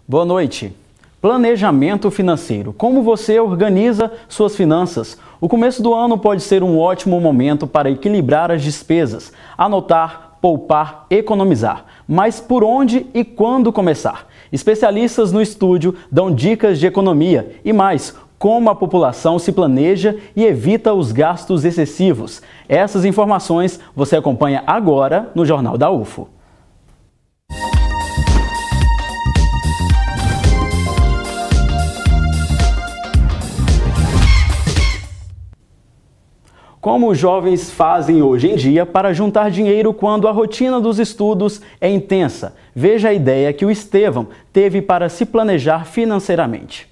Boa noite. Planejamento financeiro. Como você organiza suas finanças? O começo do ano pode ser um ótimo momento para equilibrar as despesas, anotar, poupar, economizar. Mas por onde e quando começar? Especialistas no estúdio dão dicas de economia e mais, como a população se planeja e evita os gastos excessivos. Essas informações você acompanha agora no Jornal da UFO. Como os jovens fazem hoje em dia para juntar dinheiro quando a rotina dos estudos é intensa? Veja a ideia que o Estevão teve para se planejar financeiramente.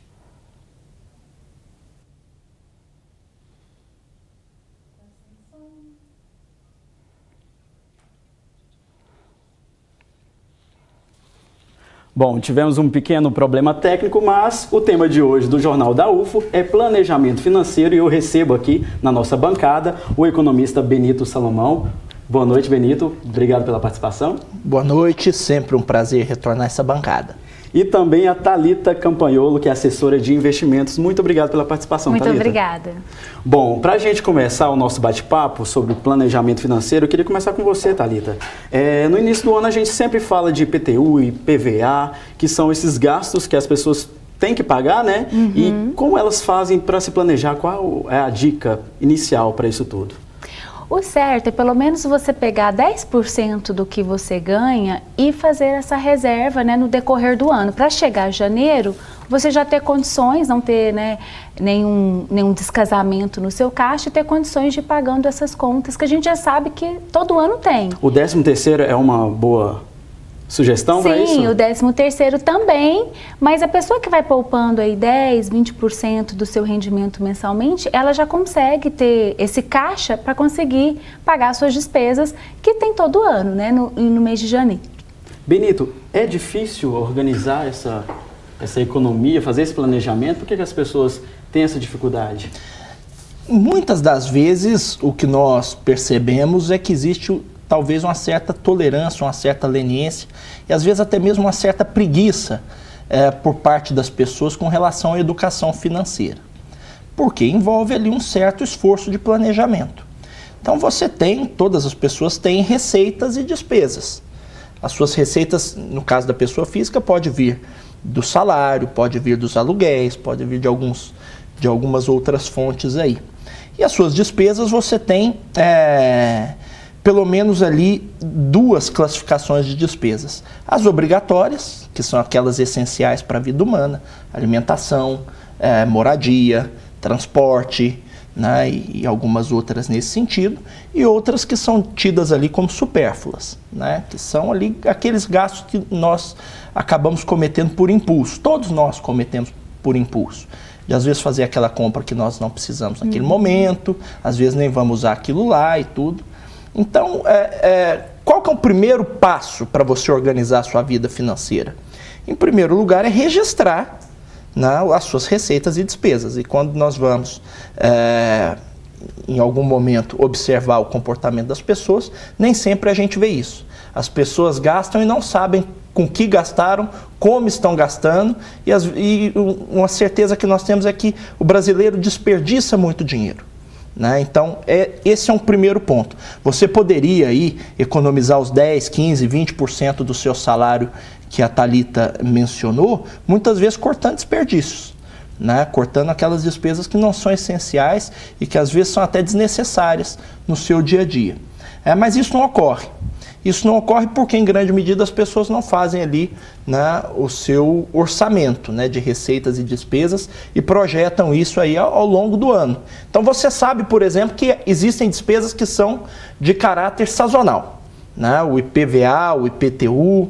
Bom, tivemos um pequeno problema técnico, mas o tema de hoje do Jornal da UFO é planejamento financeiro e eu recebo aqui na nossa bancada o economista Benito Salomão. Boa noite, Benito. Obrigado pela participação. Boa noite, sempre um prazer retornar a essa bancada. E também a Thalita Campagnolo, que é assessora de investimentos. Muito obrigado pela participação, Muito Thalita. obrigada. Bom, para a gente começar o nosso bate-papo sobre planejamento financeiro, eu queria começar com você, Thalita. No início do ano a gente sempre fala de IPTU e PVA, que são esses gastos que as pessoas têm que pagar, né? Uhum. E como elas fazem para se planejar? Qual é a dica inicial para isso tudo? O certo é pelo menos você pegar 10% do que você ganha e fazer essa reserva, né, no decorrer do ano. Para chegar a janeiro, você já ter condições, não ter, né, nenhum descasamento no seu caixa e ter condições de ir pagando essas contas que a gente já sabe que todo ano tem. O 13º é uma boa sugestão para isso? Sim, o 13º também, mas a pessoa que vai poupando aí 10, 20% do seu rendimento mensalmente, ela já consegue ter esse caixa para conseguir pagar suas despesas que tem todo ano, né, no mês de janeiro. Benito, é difícil organizar essa economia, fazer esse planejamento? Por que as pessoas têm essa dificuldade? Muitas das vezes o que nós percebemos é que existe talvez uma certa tolerância, uma certa leniência e às vezes até mesmo uma certa preguiça por parte das pessoas com relação à educação financeira. Porque envolve ali um certo esforço de planejamento. Então todas as pessoas têm receitas e despesas. As suas receitas, no caso da pessoa física, pode vir do salário, pode vir dos aluguéis, pode vir de algumas outras fontes aí. E as suas despesas você tem pelo menos ali duas classificações de despesas. As obrigatórias, que são aquelas essenciais para a vida humana, alimentação, moradia, transporte, né, e algumas outras nesse sentido, e outras que são tidas ali como supérfluas, né, que são ali aqueles gastos que nós acabamos cometendo por impulso. Todos nós cometemos por impulso. De às vezes fazer aquela compra que nós não precisamos naquele momento, às vezes nem vamos usar aquilo lá e tudo. Então, qual que é o primeiro passo para você organizar a sua vida financeira? Em primeiro lugar, é registrar, né, as suas receitas e despesas. E quando nós vamos, em algum momento, observar o comportamento das pessoas, nem sempre a gente vê isso. As pessoas gastam e não sabem com que gastaram, como estão gastando, e uma certeza que nós temos é que o brasileiro desperdiça muito dinheiro. Né? Então, esse é um primeiro ponto. Você poderia aí economizar os 10, 15, 20% do seu salário que a Thalita mencionou, muitas vezes cortando desperdícios, né? Cortando aquelas despesas que não são essenciais e que às vezes são até desnecessárias no seu dia a dia. Mas isso não ocorre. Isso não ocorre porque, em grande medida, as pessoas não fazem ali, né, o seu orçamento, né, de receitas e despesas e projetam isso aí ao longo do ano. Então, você sabe, por exemplo, que existem despesas que são de caráter sazonal, né? O IPVA, o IPTU,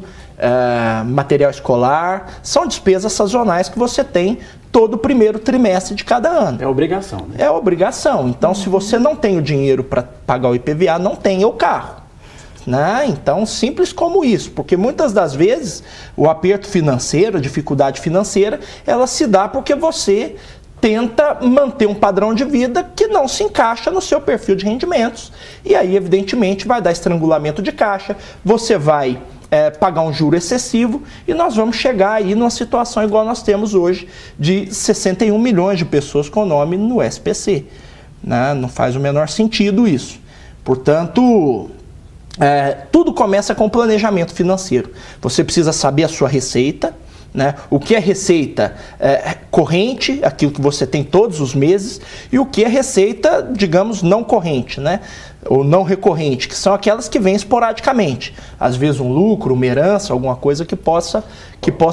material escolar, são despesas sazonais que você tem todo o primeiro trimestre de cada ano. É obrigação, né? É obrigação. Então, se você não tem o dinheiro para pagar o IPVA, não tenha o carro. Né? Então, simples como isso, porque muitas das vezes o aperto financeiro, a dificuldade financeira, ela se dá porque você tenta manter um padrão de vida que não se encaixa no seu perfil de rendimentos. E aí, evidentemente, vai dar estrangulamento de caixa, você vai pagar um juro excessivo e nós vamos chegar aí numa situação igual nós temos hoje de 61 milhões de pessoas com nome no SPC. Né? Não faz o menor sentido isso. Portanto, tudo começa com planejamento financeiro. Você precisa saber a sua receita, né? O que é receita corrente, aquilo que você tem todos os meses, e o que é receita, digamos, não corrente, né? Ou não recorrente, que são aquelas que vêm esporadicamente. Às vezes um lucro, uma herança, alguma coisa que possa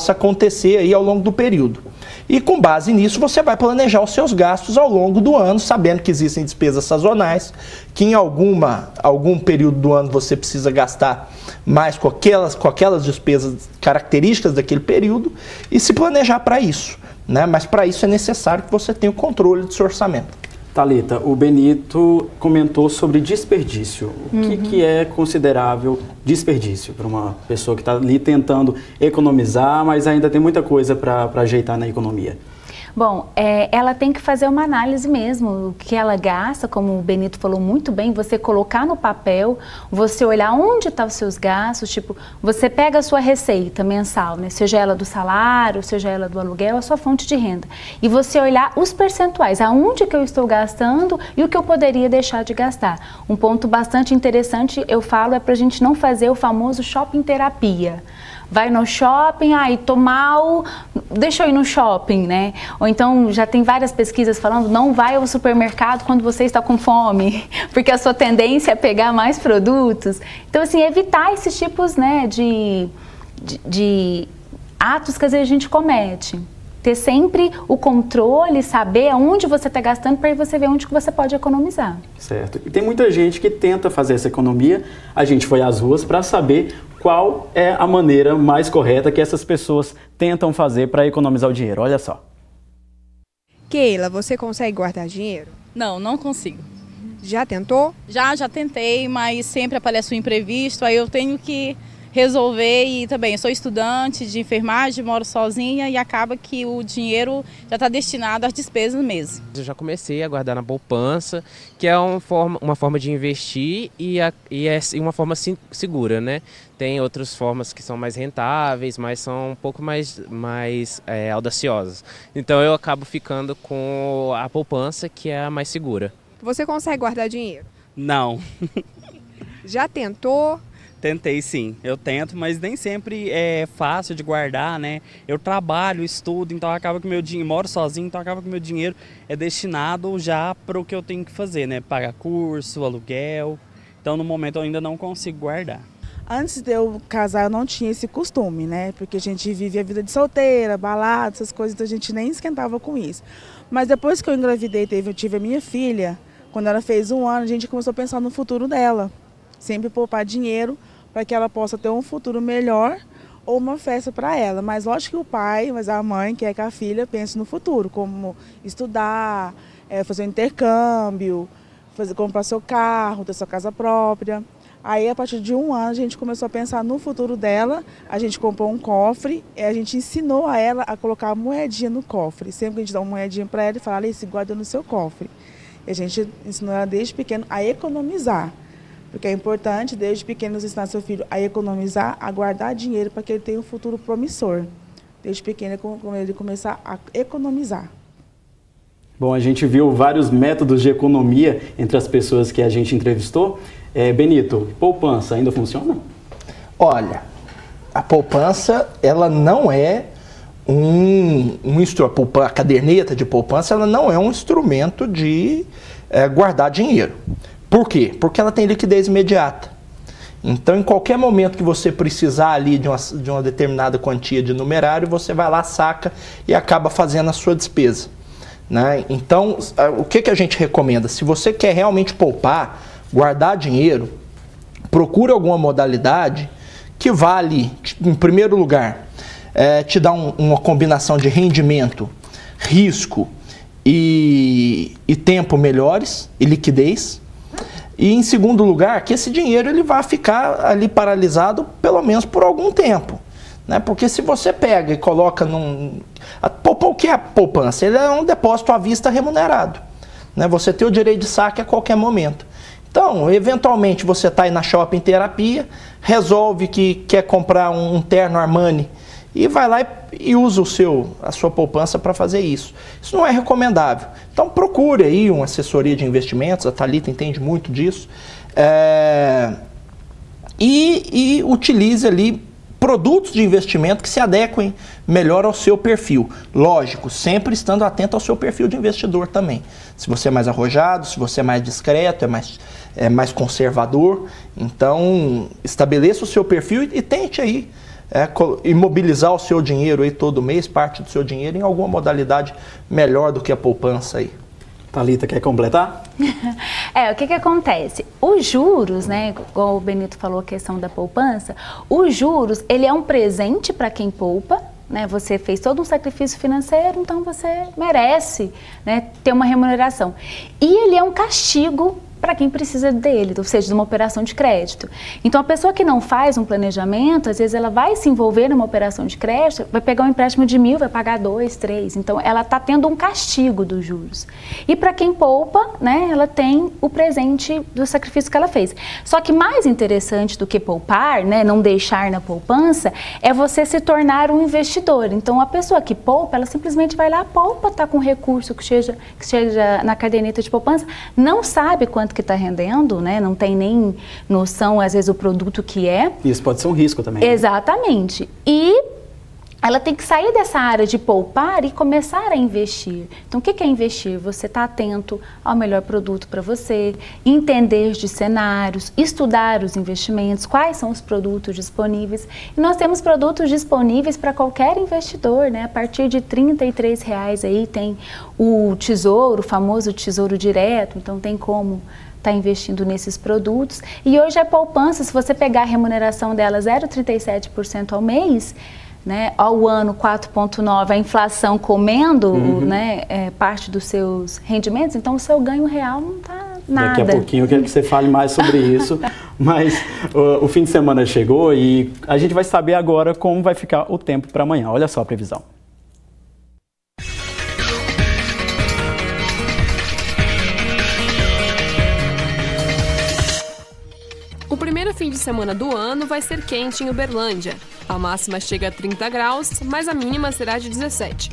acontecer aí ao longo do período. E com base nisso você vai planejar os seus gastos ao longo do ano, sabendo que existem despesas sazonais, que em algum período do ano você precisa gastar mais com aquelas despesas características daquele período e se planejar para isso, né? Mas para isso é necessário que você tenha o controle do seu orçamento. Thalita, o Benito comentou sobre desperdício. O que é considerável desperdício para uma pessoa que está ali tentando economizar, mas ainda tem muita coisa para ajeitar na economia? Bom, ela tem que fazer uma análise mesmo, o que ela gasta, como o Benito falou muito bem, você colocar no papel, você olhar onde estão os seus gastos, tipo, você pega a sua receita mensal, né, seja ela do salário, seja ela do aluguel, a sua fonte de renda, e você olhar os percentuais, aonde que eu estou gastando e o que eu poderia deixar de gastar. Um ponto bastante interessante, eu falo, é para a gente não fazer o famoso shopping terapia. Vai no shopping, tô mal, deixa eu ir no shopping, né? Ou então, já tem várias pesquisas falando, não vai ao supermercado quando você está com fome, porque a sua tendência é pegar mais produtos. Então, assim, evitar esses tipos, né, de atos que às vezes a gente comete. Ter sempre o controle, saber aonde você está gastando para você ver onde que você pode economizar. Certo. E tem muita gente que tenta fazer essa economia. A gente foi às ruas para saber qual é a maneira mais correta que essas pessoas tentam fazer para economizar o dinheiro. Olha só. Keila, você consegue guardar dinheiro? Não, não consigo. Já tentou? Já tentei, mas sempre aparece um imprevisto, aí eu tenho que resolver. E também eu sou estudante de enfermagem, moro sozinha e acaba que o dinheiro já está destinado às despesas mesmo. Eu já comecei a guardar na poupança, que é uma forma de investir e é uma forma segura, né? Tem outras formas que são mais rentáveis, mas são um pouco mais audaciosas. Então eu acabo ficando com a poupança, que é a mais segura. Você consegue guardar dinheiro? Não. Já tentou? Tentei sim, eu tento, mas nem sempre é fácil de guardar, né? Eu trabalho, estudo, então acaba que meu dinheiro, moro sozinho, então acaba que meu dinheiro é destinado já para o que eu tenho que fazer, né? Pagar curso, aluguel, então no momento eu ainda não consigo guardar. Antes de eu casar eu não tinha esse costume, né? Porque a gente vive a vida de solteira, balada, essas coisas, então a gente nem esquentava com isso. Mas depois que eu engravidei, eu tive a minha filha, quando ela fez 1 ano, a gente começou a pensar no futuro dela. Sempre poupar dinheiro para que ela possa ter um futuro melhor ou uma festa para ela. Mas lógico que o pai, mas a mãe quer que a filha pense no futuro, como estudar, fazer um intercâmbio, comprar seu carro, ter sua casa própria. Aí, a partir de 1 ano, a gente começou a pensar no futuro dela, a gente comprou um cofre, e a gente ensinou a ela a colocar a moedinha no cofre. Sempre que a gente dá uma moedinha para ela, e fala, Alice, guarda no seu cofre. E a gente ensinou ela desde pequeno a economizar. Porque é importante, desde pequeno, você ensinar seu filho a economizar, a guardar dinheiro para que ele tenha um futuro promissor. Desde pequeno, quando ele começar a economizar. Bom, a gente viu vários métodos de economia entre as pessoas que a gente entrevistou. Benito, poupança ainda funciona? Olha, a poupança, ela não é a caderneta de poupança, ela não é um instrumento de guardar dinheiro. Por quê? Porque ela tem liquidez imediata. Então, em qualquer momento que você precisar ali de uma determinada quantia de numerário, você vai lá, saca e acaba fazendo a sua despesa. Né? Então, o que a gente recomenda? Se você quer realmente poupar, guardar dinheiro, procure alguma modalidade que vá ali, em primeiro lugar, te dar uma combinação de rendimento, risco e tempo melhores e liquidez. E em segundo lugar, que esse dinheiro ele vai ficar ali paralisado pelo menos por algum tempo. Né? Porque se você pega e coloca o que é a poupança? Ele é um depósito à vista remunerado. Né? Você tem o direito de saque a qualquer momento. Então, eventualmente, você está aí na Shopping Terapia, resolve que quer comprar um terno Armani e vai lá e usa a sua poupança para fazer isso. Isso não é recomendável. Então, procure aí uma assessoria de investimentos, a Thalita entende muito disso, e utilize ali produtos de investimento que se adequem melhor ao seu perfil. Lógico, sempre estando atento ao seu perfil de investidor também. Se você é mais arrojado, se você é mais discreto, é mais conservador, então estabeleça o seu perfil e tente aí imobilizar o seu dinheiro aí todo mês, parte do seu dinheiro em alguma modalidade melhor do que a poupança aí. Thalita, quer completar? O que acontece? Os juros, né, igual o Benito falou, a questão da poupança, os juros, ele é um presente para quem poupa, né? Você fez todo um sacrifício financeiro, então você merece, né, ter uma remuneração. E ele é um castigo para quem precisa dele, ou seja, de uma operação de crédito. Então, a pessoa que não faz um planejamento, às vezes ela vai se envolver numa operação de crédito, vai pegar um empréstimo de 1.000, vai pagar 2, 3. Então, ela está tendo um castigo dos juros. E para quem poupa, né, ela tem o presente do sacrifício que ela fez. Só que mais interessante do que poupar, né, não deixar na poupança, é você se tornar um investidor. Então, a pessoa que poupa, ela simplesmente vai lá, poupa, está com recurso que seja na caderneta de poupança, não sabe quanto que está rendendo, né? Não tem nem noção, às vezes, o produto que é. Isso pode ser um risco também. Exatamente. E ela tem que sair dessa área de poupar e começar a investir. Então, o que é investir? Você está atento ao melhor produto para você, entender de cenários, estudar os investimentos, quais são os produtos disponíveis. E nós temos produtos disponíveis para qualquer investidor, né? A partir de R$ 33 aí tem o tesouro, o famoso tesouro direto, então tem como está investindo nesses produtos. E hoje a poupança, se você pegar a remuneração dela 0,37% ao mês, né, ao ano 4,9%, a inflação comendo né, parte dos seus rendimentos, então o seu ganho real não está nada. Daqui a pouquinho eu quero que você fale mais sobre isso, mas o fim de semana chegou e a gente vai saber agora como vai ficar o tempo para amanhã. Olha só a previsão. O primeiro fim de semana do ano vai ser quente em Uberlândia. A máxima chega a 30 graus, mas a mínima será de 17.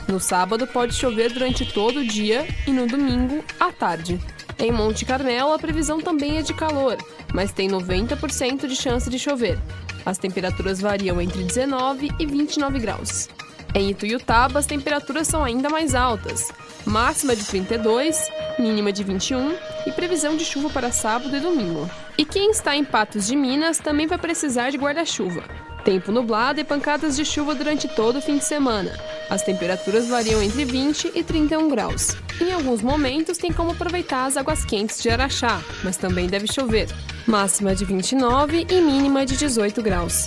No sábado pode chover durante todo o dia e no domingo, à tarde. Em Monte Carmelo, a previsão também é de calor, mas tem 90% de chance de chover. As temperaturas variam entre 19 e 29 graus. Em Ituiutaba, as temperaturas são ainda mais altas. Máxima de 32, mínima de 21 e previsão de chuva para sábado e domingo. E quem está em Patos de Minas também vai precisar de guarda-chuva. Tempo nublado e pancadas de chuva durante todo o fim de semana. As temperaturas variam entre 20 e 31 graus. Em alguns momentos tem como aproveitar as águas quentes de Araxá, mas também deve chover. Máxima de 29 e mínima de 18 graus.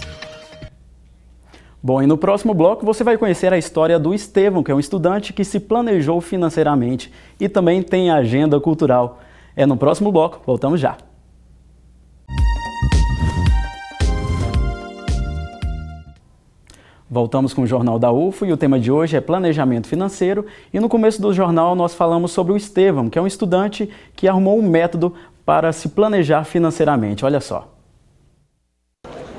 Bom, e no próximo bloco você vai conhecer a história do Estevão, que é um estudante que se planejou financeiramente e também tem agenda cultural. É no próximo bloco, voltamos já. Voltamos com o Jornal da UFO e o tema de hoje é planejamento financeiro. E no começo do jornal nós falamos sobre o Estevão, que é um estudante que arrumou um método para se planejar financeiramente. Olha só.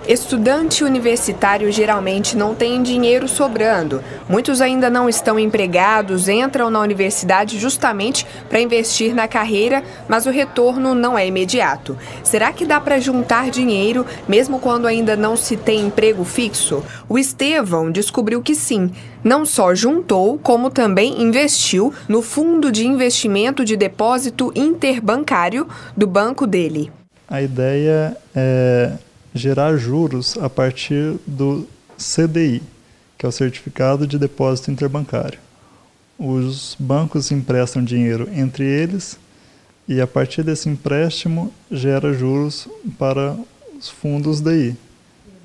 Estudante universitário geralmente não tem dinheiro sobrando. Muitos ainda não estão empregados, entram na universidade justamente para investir na carreira, mas o retorno não é imediato. Será que dá para juntar dinheiro mesmo quando ainda não se tem emprego fixo? O Estevão descobriu que sim. Não só juntou, como também investiu no fundo de investimento de depósito interbancário do banco dele. A ideia é gerar juros a partir do CDI, que é o Certificado de Depósito Interbancário. Os bancos emprestam dinheiro entre eles e a partir desse empréstimo gera juros para os fundos DI,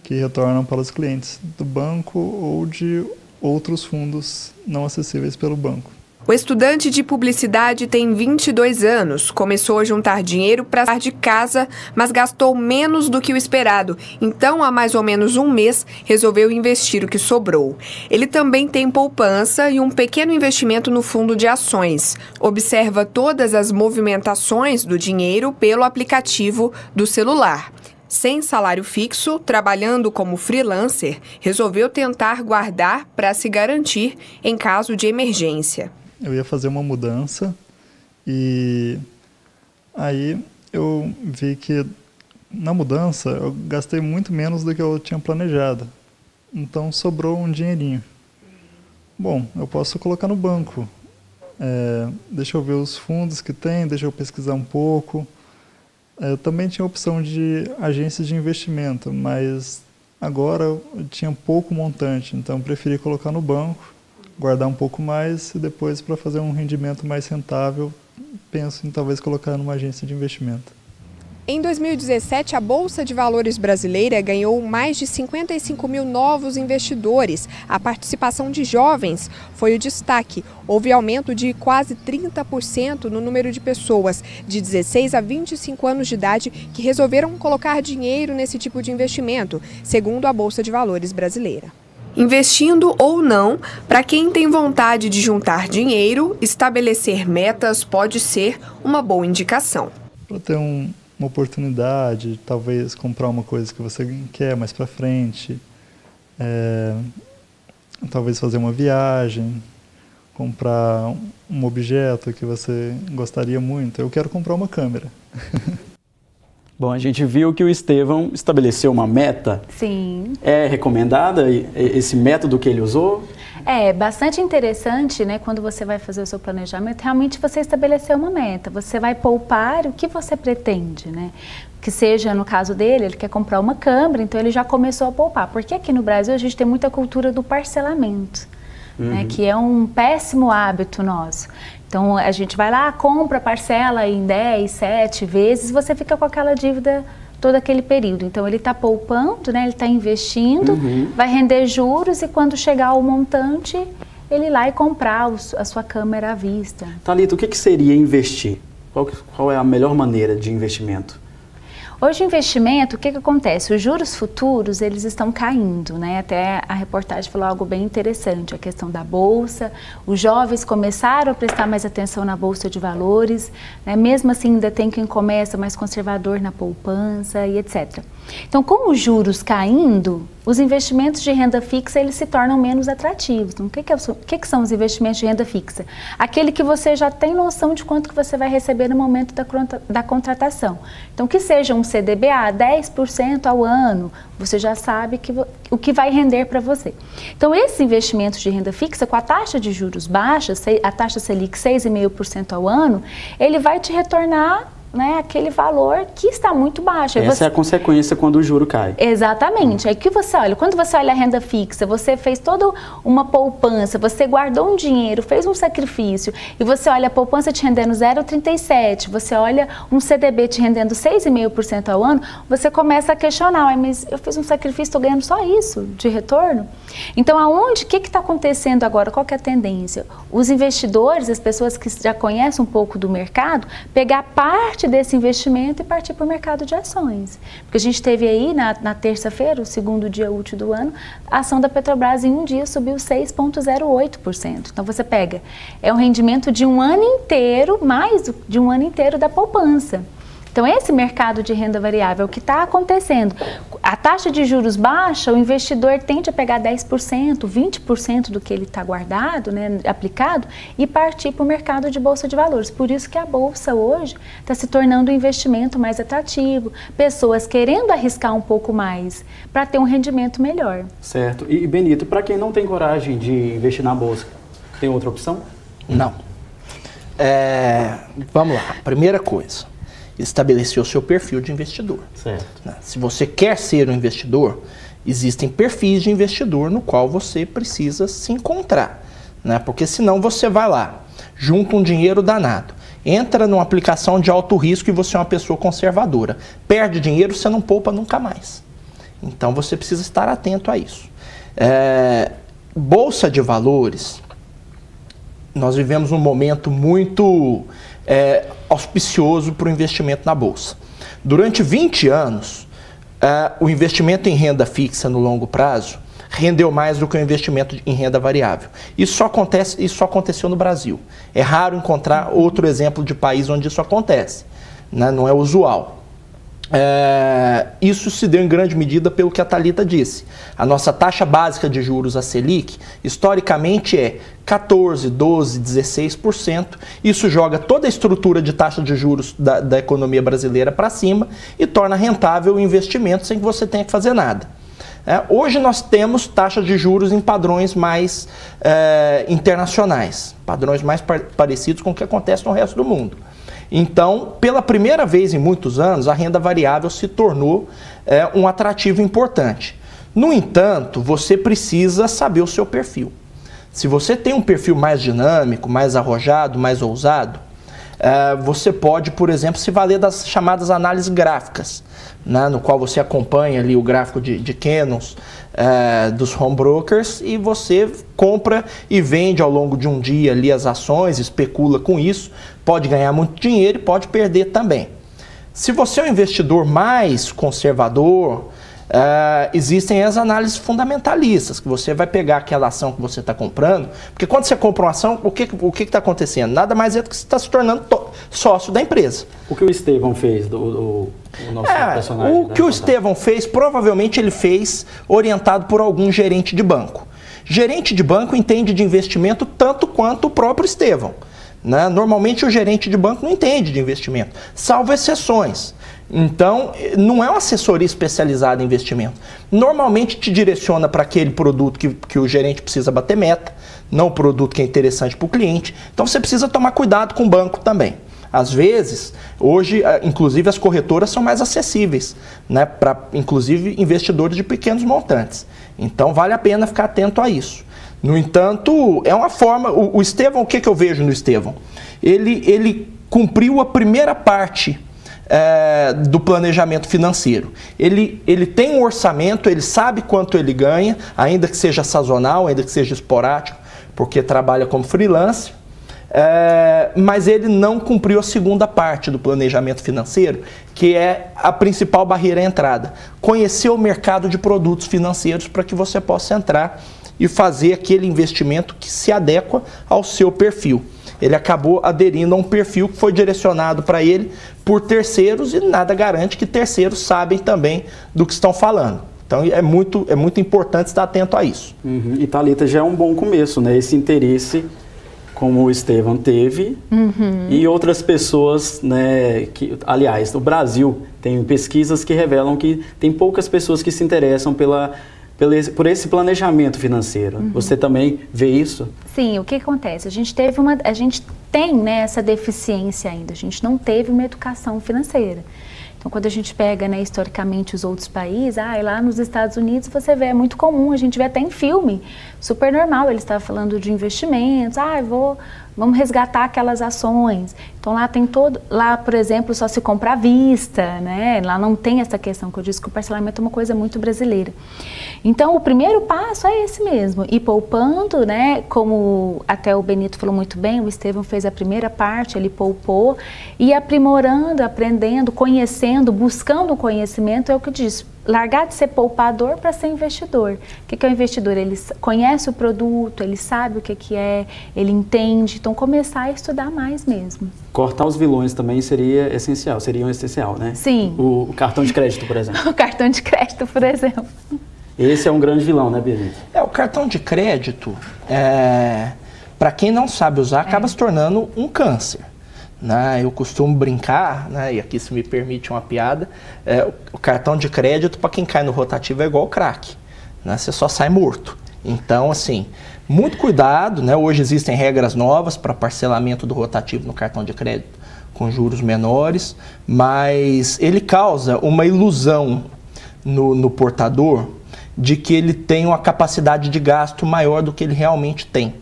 que retornam para os clientes do banco ou de outros fundos não acessíveis pelo banco. O estudante de publicidade tem 22 anos, começou a juntar dinheiro para sair de casa, mas gastou menos do que o esperado. Então, há mais ou menos um mês, resolveu investir o que sobrou. Ele também tem poupança e um pequeno investimento no fundo de ações. Observa todas as movimentações do dinheiro pelo aplicativo do celular. Sem salário fixo, trabalhando como freelancer, resolveu tentar guardar para se garantir em caso de emergência. Eu ia fazer uma mudança e aí eu vi que na mudança eu gastei muito menos do que eu tinha planejado. Então sobrou um dinheirinho. Bom, eu posso colocar no banco. Deixa eu ver os fundos que tem, deixa eu pesquisar um pouco. Eu também tinha a opção de agências de investimento, mas agora eu tinha pouco montante, então eu preferi colocar no banco, guardar um pouco mais e depois, para fazer um rendimento mais rentável, penso em talvez colocar numa agência de investimento. Em 2017, a Bolsa de Valores brasileira ganhou mais de 55 mil novos investidores. A participação de jovens foi o destaque. Houve aumento de quase 30% no número de pessoas de 16 a 25 anos de idade que resolveram colocar dinheiro nesse tipo de investimento, segundo a Bolsa de Valores brasileira. Investindo ou não, para quem tem vontade de juntar dinheiro, estabelecer metas pode ser uma boa indicação. Para ter uma oportunidade, talvez comprar uma coisa que você quer mais para frente, talvez fazer uma viagem, comprar um objeto que você gostaria muito. Eu quero comprar uma câmera. Bom, a gente viu que o Estevão estabeleceu uma meta. Sim. É recomendada esse método que ele usou? É bastante interessante, né, quando você vai fazer o seu planejamento, realmente você estabelecer uma meta. Você vai poupar o que você pretende, né? Que seja, no caso dele, ele quer comprar uma câmera, então ele já começou a poupar. Porque aqui no Brasil a gente tem muita cultura do parcelamento, né, que é um péssimo hábito nosso. Então a gente vai lá, compra, parcela em 10, 7 vezes, você fica com aquela dívida todo aquele período. Então ele está poupando, né? Ele está investindo, vai render juros e quando chegar o montante, ele ir lá e comprar a sua câmera à vista. Thalita, o que seria investir? Qual é a melhor maneira de investimento? Hoje o investimento, o que acontece? Os juros futuros, eles estão caindo, né? Até a reportagem falou algo bem interessante, a questão da bolsa. Os jovens começaram a prestar mais atenção na bolsa de valores, né? Mesmo assim ainda tem quem começa mais conservador na poupança e etc. Então, com os juros caindo, os investimentos de renda fixa eles se tornam menos atrativos. Então, o que são os investimentos de renda fixa? Aquele que você já tem noção de quanto que você vai receber no momento da contratação. Então, que seja um CDBA, 10% ao ano, você já sabe o que vai render para você. Então, esses investimentos de renda fixa, com a taxa de juros baixa, a taxa Selic 6,5% ao ano, ele vai te retornar, né, aquele valor que está muito baixo. Essa é a consequência quando o juro cai. Exatamente. Aí que você olha, quando você olha a renda fixa, você fez toda uma poupança, você guardou um dinheiro, fez um sacrifício, e você olha a poupança te rendendo 0,37, você olha um CDB te rendendo 6,5% ao ano, você começa a questionar, mas eu fiz um sacrifício, estou ganhando só isso de retorno? Então, o que está acontecendo agora? Qual que é a tendência? Os investidores, as pessoas que já conhecem um pouco do mercado, pegar parte desse investimento e partir para o mercado de ações. Porque a gente teve aí na terça-feira, o segundo dia útil do ano, a ação da Petrobras em um dia subiu 6,08%. Então você pega, é um rendimento de um ano inteiro, mais de um ano inteiro da poupança. Então esse mercado de renda variável, o que está acontecendo? A taxa de juros baixa, o investidor tende a pegar 10%, 20% do que ele está guardado, né, aplicado, e partir para o mercado de bolsa de valores. Por isso que a bolsa hoje está se tornando um investimento mais atrativo, pessoas querendo arriscar um pouco mais para ter um rendimento melhor. Certo. E Benito, para quem não tem coragem de investir na bolsa, tem outra opção? Não. Vamos lá. Primeira coisa. Estabelecer o seu perfil de investidor. Certo. Se você quer ser um investidor, existem perfis de investidor no qual você precisa se encontrar, né? Porque senão você vai lá, junta um dinheiro danado, entra numa aplicação de alto risco e você é uma pessoa conservadora. Perde dinheiro, você não poupa nunca mais. Então você precisa estar atento a isso. Bolsa de valores nós vivemos um momento muito auspicioso para o investimento na Bolsa. Durante 20 anos, o investimento em renda fixa no longo prazo rendeu mais do que o investimento em renda variável. Isso só aconteceu no Brasil. É raro encontrar outro exemplo de país onde isso acontece, né? Não é usual. Isso se deu em grande medida pelo que a Thalita disse. A nossa taxa básica de juros, a Selic, historicamente é 14%, 12%, 16%. Isso joga toda a estrutura de taxa de juros da economia brasileira para cima e torna rentável o investimento sem que você tenha que fazer nada. Hoje nós temos taxas de juros em padrões mais internacionais, padrões mais parecidos com o que acontece no resto do mundo. Então, pela primeira vez em muitos anos, a renda variável se tornou um atrativo importante. No entanto, você precisa saber o seu perfil. Se você tem um perfil mais dinâmico, mais arrojado, mais ousado, você pode, por exemplo, se valer das chamadas análises gráficas, né, no qual você acompanha ali o gráfico de Canons dos home brokers e você compra e vende ao longo de um dia ali as ações, especula com isso, pode ganhar muito dinheiro e pode perder também. Se você é um investidor mais conservador, existem as análises fundamentalistas, que você vai pegar aquela ação que você está comprando, porque quando você compra uma ação, o que está acontecendo? Nada mais é do que você está se tornando sócio da empresa. O que o Estevão fez, o nosso personagem? O que o Estevão fez, provavelmente ele fez orientado por algum gerente de banco. Gerente de banco entende de investimento tanto quanto o próprio Estevão, né? Normalmente o gerente de banco não entende de investimento, salvo exceções. Então, não é uma assessoria especializada em investimento. Normalmente te direciona para aquele produto que o gerente precisa bater meta, não o produto que é interessante para o cliente. Então, você precisa tomar cuidado com o banco também. Às vezes, hoje, inclusive, as corretoras são mais acessíveis, né, para, inclusive, investidores de pequenos montantes. Então, vale a pena ficar atento a isso. No entanto, é uma forma... O Estevão, o que eu vejo no Estevão? Ele cumpriu a primeira parte do planejamento financeiro. Ele tem um orçamento, ele sabe quanto ele ganha, ainda que seja sazonal, ainda que seja esporádico, porque trabalha como freelancer, mas ele não cumpriu a segunda parte do planejamento financeiro, que é a principal barreira à entrada. Conhecer o mercado de produtos financeiros para que você possa entrar e fazer aquele investimento que se adequa ao seu perfil. Ele acabou aderindo a um perfil que foi direcionado para ele por terceiros e nada garante que terceiros sabem também do que estão falando. Então é muito importante estar atento a isso. E Thalita, já é um bom começo, né? Esse interesse como o Estevão teve e outras pessoas, né? Aliás, no Brasil tem pesquisas que revelam que tem poucas pessoas que se interessam por esse planejamento financeiro. Você também vê isso? Sim, o que acontece? A gente tem, né, essa deficiência ainda, a gente não teve uma educação financeira. Então, quando a gente pega, né, historicamente os outros países, lá nos Estados Unidos você vê, é muito comum, a gente vê até em filme, super normal, eles estavam falando de investimentos, vamos resgatar aquelas ações. Então lá, por exemplo, só se compra à vista, né? Lá não tem essa questão que eu disse que o parcelamento é uma coisa muito brasileira. Então o primeiro passo é esse mesmo, ir poupando, né? Como até o Benito falou muito bem, o Estevão fez a primeira parte, ele poupou, e aprimorando, aprendendo, conhecendo, buscando o conhecimento, é o que eu disse. Largar de ser poupador para ser investidor. O que é o investidor? Ele conhece o produto, ele sabe o que é, ele entende. Então, começar a estudar mais mesmo. Cortar os vilões também seria essencial, né? Sim. O cartão de crédito, por exemplo. O cartão de crédito, por exemplo. Esse é um grande vilão, né, Benito? O cartão de crédito, para quem não sabe usar, acaba se tornando um câncer. Eu costumo brincar, e aqui se me permite uma piada, o cartão de crédito para quem cai no rotativo é igual o crack, você só sai morto. Então, assim, muito cuidado, hoje existem regras novas para parcelamento do rotativo no cartão de crédito com juros menores, mas ele causa uma ilusão no portador de que ele tem uma capacidade de gasto maior do que ele realmente tem.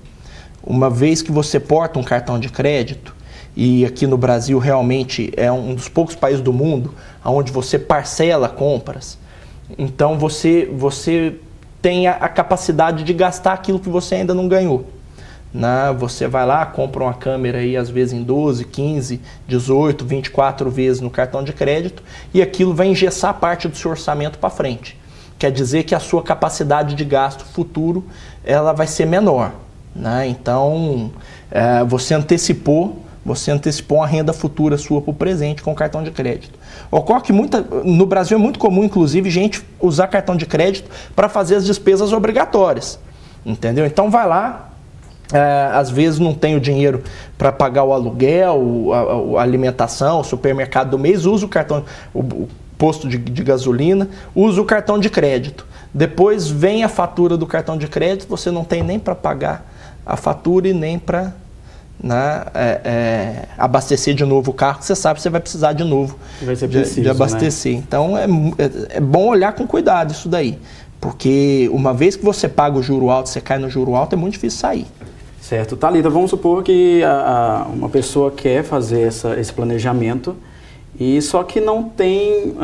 Uma vez que você porta um cartão de crédito, e aqui no Brasil realmente é um dos poucos países do mundo onde você parcela compras, então você tem a capacidade de gastar aquilo que você ainda não ganhou. né? Você vai lá, compra uma câmera aí, às vezes em 12, 15, 18, 24 vezes no cartão de crédito, e aquilo vai engessar parte do seu orçamento para frente. Quer dizer que a sua capacidade de gasto futuro ela vai ser menor, né? Então, você antecipou uma renda futura sua para o presente com o cartão de crédito. Ocorre que no Brasil é muito comum, inclusive, gente usar cartão de crédito para fazer as despesas obrigatórias, entendeu? Então vai lá, às vezes não tem o dinheiro para pagar o aluguel, a alimentação, o supermercado do mês, usa o cartão, o posto de gasolina, usa o cartão de crédito. Depois vem a fatura do cartão de crédito, você não tem nem para pagar a fatura e nem para abastecer de novo o carro, que você sabe que você vai precisar de novo de abastecer. Né? Então é bom olhar com cuidado isso daí, porque uma vez que você paga o juro alto, você cai no juro alto, é muito difícil sair. Certo. Thalita, vamos supor que uma pessoa quer fazer esse planejamento e só que não tem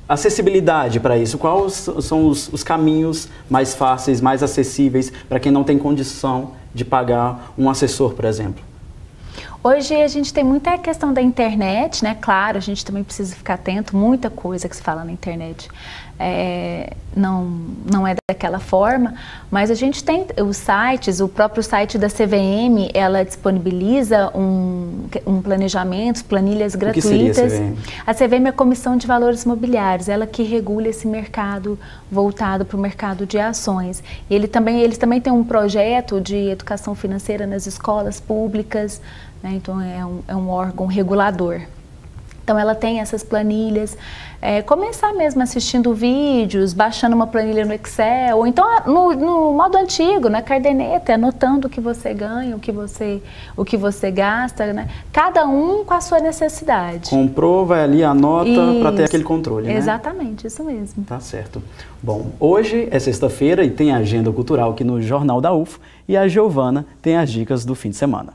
acessibilidade para isso. Quais são os caminhos mais fáceis, mais acessíveis para quem não tem condição de pagar um assessor, por exemplo? Hoje a gente tem muita questão da internet, né? Claro, a gente também precisa ficar atento, muita coisa que se fala na internet não é daquela forma, mas a gente tem os sites, o próprio site da CVM, ela disponibiliza um planejamento, planilhas gratuitas. O que seria a CVM? A CVM é a Comissão de Valores Imobiliários, ela que regula esse mercado voltado para o mercado de ações. Eles também têm um projeto de educação financeira nas escolas públicas, né? Então é um órgão regulador. Então ela tem essas planilhas, começar mesmo assistindo vídeos, baixando uma planilha no Excel, ou então no modo antigo, na caderneta, anotando o que você ganha, o que você gasta, né? Cada um com a sua necessidade. Comprou, vai ali, anota para ter aquele controle, né? Exatamente, isso mesmo. Tá certo. Bom, hoje é sexta-feira e tem a agenda cultural aqui no Jornal da UFO e a Giovana tem as dicas do fim de semana.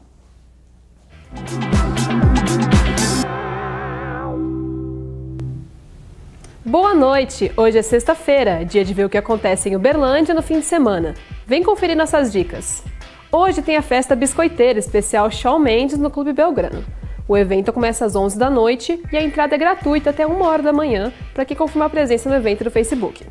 Boa noite! Hoje é sexta-feira, dia de ver o que acontece em Uberlândia no fim de semana. Vem conferir nossas dicas. Hoje tem a festa biscoiteira especial Shawn Mendes no Clube Belgrano. O evento começa às 11 da noite e a entrada é gratuita até 1h da manhã para quem confirmar a presença no evento no Facebook.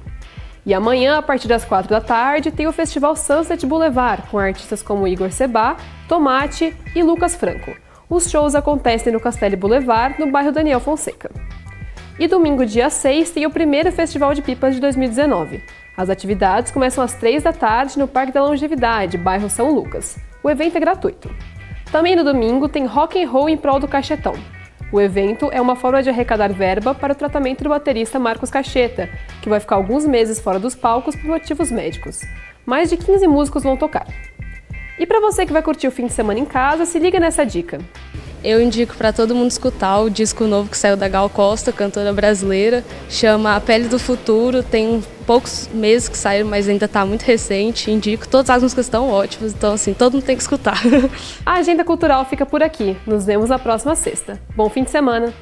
E amanhã, a partir das 4 da tarde, tem o Festival Sunset Boulevard, com artistas como Igor Sebá, Tomate e Lucas Franco. Os shows acontecem no Castelli Boulevard, no bairro Daniel Fonseca. E domingo, dia 6, tem o primeiro Festival de Pipas de 2019. As atividades começam às 3 da tarde no Parque da Longevidade, bairro São Lucas. O evento é gratuito. Também no domingo tem Rock and Roll em prol do Cachetão. O evento é uma forma de arrecadar verba para o tratamento do baterista Marcos Cacheta, que vai ficar alguns meses fora dos palcos por motivos médicos. Mais de 15 músicos vão tocar. E para você que vai curtir o fim de semana em casa, se liga nessa dica. Eu indico para todo mundo escutar o disco novo que saiu da Gal Costa, cantora brasileira, chama A Pele do Futuro, tem poucos meses que saiu, mas ainda está muito recente, indico, todas as músicas estão ótimas, então assim, todo mundo tem que escutar. A agenda cultural fica por aqui, nos vemos na próxima sexta. Bom fim de semana!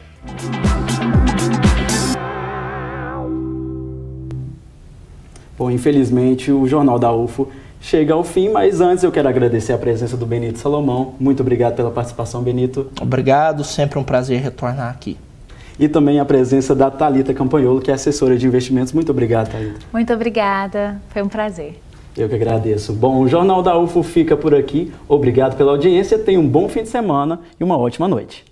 Bom, infelizmente o Jornal da UFO chega ao fim, mas antes eu quero agradecer a presença do Benito Salomão. Muito obrigado pela participação, Benito. Obrigado, sempre um prazer retornar aqui. E também a presença da Thalita Campagnolo, que é assessora de investimentos. Muito obrigado, Thalita. Muito obrigada, foi um prazer. Eu que agradeço. Bom, o Jornal da UFO fica por aqui. Obrigado pela audiência, tenha um bom fim de semana e uma ótima noite.